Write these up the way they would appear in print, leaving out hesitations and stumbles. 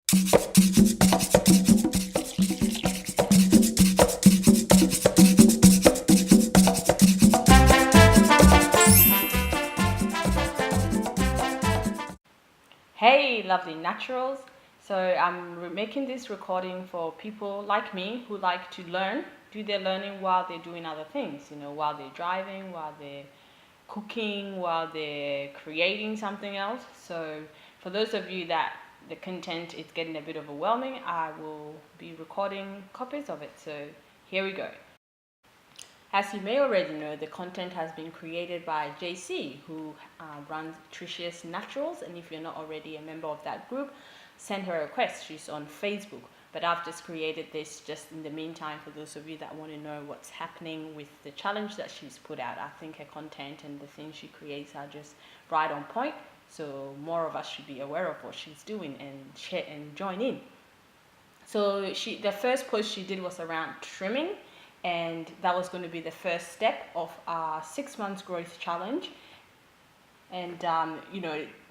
Hey lovely naturals, so I'm making this recording for people like me who like to do their learning while they're doing other things, while they're driving, while they're cooking, while they're creating something else. So for those of you that the content is getting a bit overwhelming, I will be recording copies of it. So here we go. As you may already know, the content has been created by JC, who runs Tricious Naturals, and if you're not already a member of that group, send her a request. She's on Facebook. But I've just created this just in the meantime for those of you that want to know what's happening with the challenge that she's put out. I think her content and the things she creates are just right on point, so more of us should be aware of what she's doing and share and join in. So the first post she did was around trimming, and that was going to be the first step of our 6 months growth challenge. And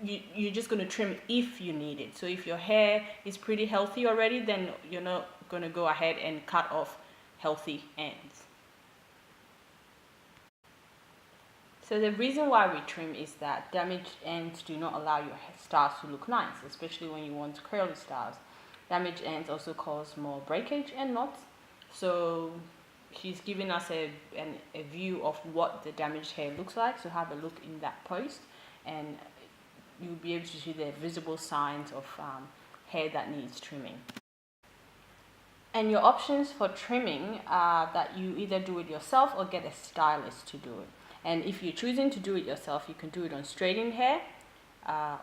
you're just going to trim if you need it. So if your hair is pretty healthy already, then you're not going to go ahead and cut off healthy ends. So the reason why we trim is that damaged ends do not allow your styles to look nice, especially when you want curly styles. Damaged ends also cause more breakage and knots. So she's giving us a view of what the damaged hair looks like. So have a look in that post and you'll be able to see the visible signs of hair that needs trimming. And your options for trimming are that you either do it yourself or get a stylist to do it. And if you're choosing to do it yourself, you can do it on straightened hair,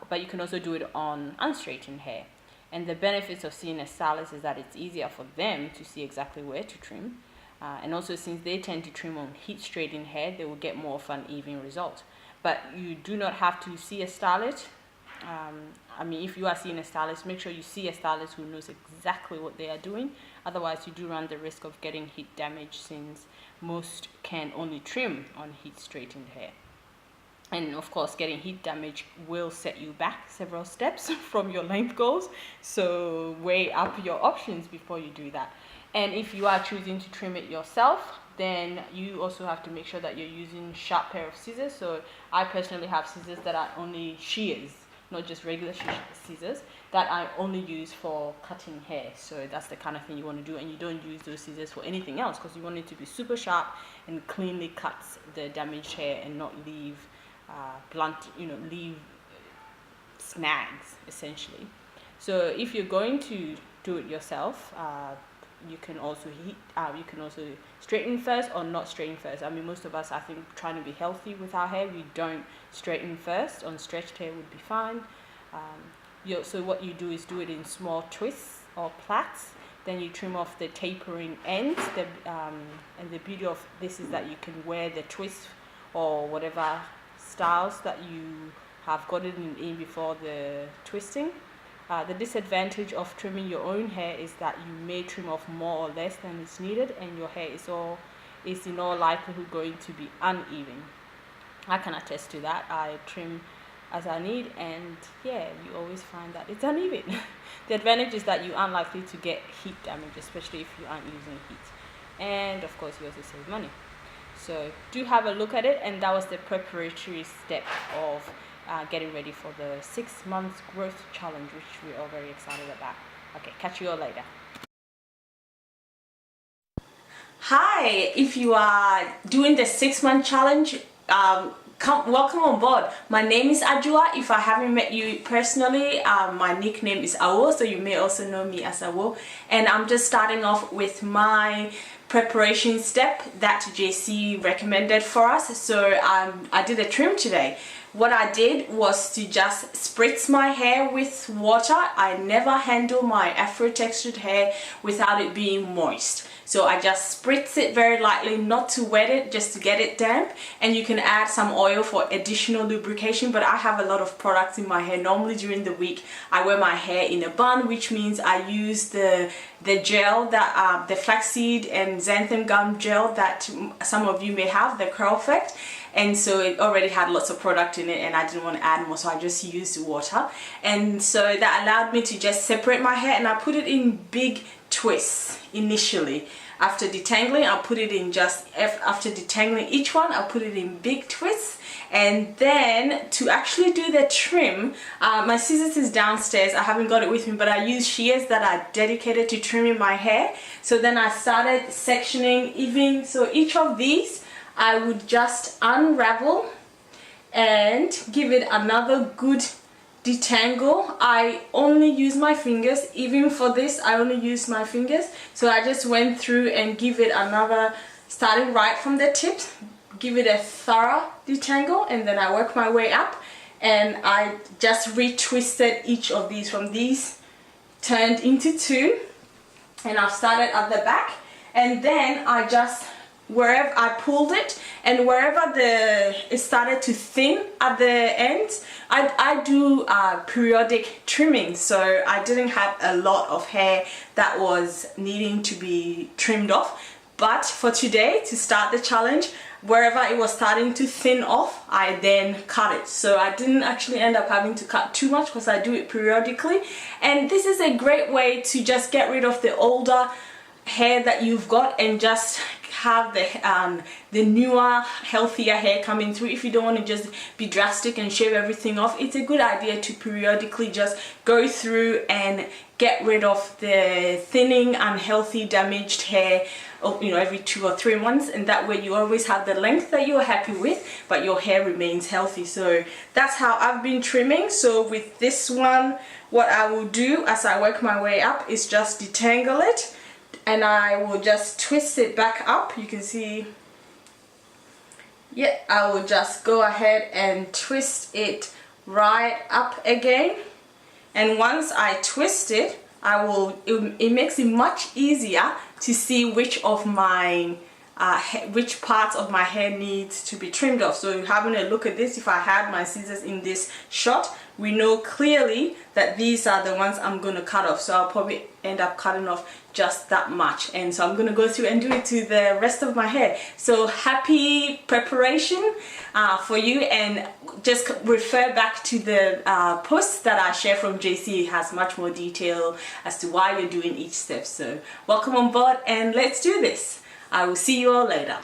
but you can also do it on unstraightened hair. And the benefits of seeing a stylist is that it's easier for them to see exactly where to trim. And also, since they tend to trim on heat straightened hair, they will get more of an even result. But you do not have to see a stylist. If you are seeing a stylist, make sure you see a stylist who knows exactly what they are doing. Otherwise, you do run the risk of getting heat damage, since most can only trim on heat straightened hair. And of course, getting heat damage will set you back several steps from your length goals. So weigh up your options before you do that. And if you are choosing to trim it yourself, then you also have to make sure that you're using sharp pair of scissors. So I personally have scissors that are only shears, not just regular scissors, that I only use for cutting hair. So that's the kind of thing you want to do, and you don't use those scissors for anything else, because you want it to be super sharp and cleanly cuts the damaged hair and not leave leave snags essentially. So if you're going to do it yourself, you can also straighten first or not straighten first. Most of us, I think, trying to be healthy with our hair, we don't straighten first. On stretched hair would be fine. So what you do is do it in small twists or plaits. Then you trim off the tapering ends. And the beauty of this is that you can wear the twist or whatever styles that you have gotten in before the twisting. The disadvantage of trimming your own hair is that you may trim off more or less than is needed, and your hair is in all likelihood going to be uneven. I can attest to that. I trim as I need, and yeah, you always find that it's uneven. The advantage is that you aren't likely to get heat damage, especially if you aren't using heat. And of course, you also save money. So do have a look at it, and that was the preparatory step of getting ready for the 6 months growth challenge, which we're all very excited about. Okay, catch you all later. Hi, if you are doing the 6-month challenge, welcome on board. My name is Ajua. If I haven't met you personally, my nickname is Awo, so you may also know me as Awo. And I'm just starting off with my preparation step that JC recommended for us. So I did a trim today. What I did was to just spritz my hair with water. I never handle my afro textured hair without it being moist. So I just spritz it very lightly, not to wet it, just to get it damp. And you can add some oil for additional lubrication, but I have a lot of products in my hair. Normally during the week, I wear my hair in a bun, which means I use the gel, that the flaxseed and xanthan gum gel that some of you may have, the curl effect. and so it already had lots of product in it and I didn't want to add more, so I just used water. And so that allowed me to just separate my hair, and I put it in big twists initially. After detangling, I'll put it in after detangling each one, I'll put it in big twists. And then to actually do the trim, my scissors is downstairs, I haven't got it with me, but I use shears that are dedicated to trimming my hair. So then I started sectioning, even so each of these I would just unravel and give it another good detangle. I only use my fingers, even for this I only use my fingers. So I just went through and give it another, starting right from the tips, give it a thorough detangle, and then I work my way up, and I just retwisted each of these. From these turned into two, and I've started at the back, and then I just, wherever I pulled it and wherever it started to thin at the ends, I do periodic trimming, so I didn't have a lot of hair that was needing to be trimmed off. But for today, to start the challenge, wherever it was starting to thin off, I then cut it. So I didn't actually end up having to cut too much because I do it periodically. And this is a great way to just get rid of the older hair that you've got and just have the newer, healthier hair coming through. If you don't want to just be drastic and shave everything off, it's a good idea to periodically just go through and get rid of the thinning, unhealthy, damaged hair, every 2 or 3 months, and that way you always have the length that you're happy with, but your hair remains healthy. So that's how I've been trimming. So with this one, what I will do as I work my way up is just detangle it, and I will just twist it back up. You can see, yeah, I will just go ahead and twist it right up again. And once I twist it, it makes it much easier to see which of my which parts of my hair needs to be trimmed off. So having a look at this, if I had my scissors in this shot, we know clearly that these are the ones I'm going to cut off. So I'll probably end up cutting off just that much, and so I'm going to go through and do it to the rest of my hair. So happy preparation for you, and just refer back to the post that I share from JC. It has much more detail as to why you're doing each step. So welcome on board, and let's do this. I will see you all later.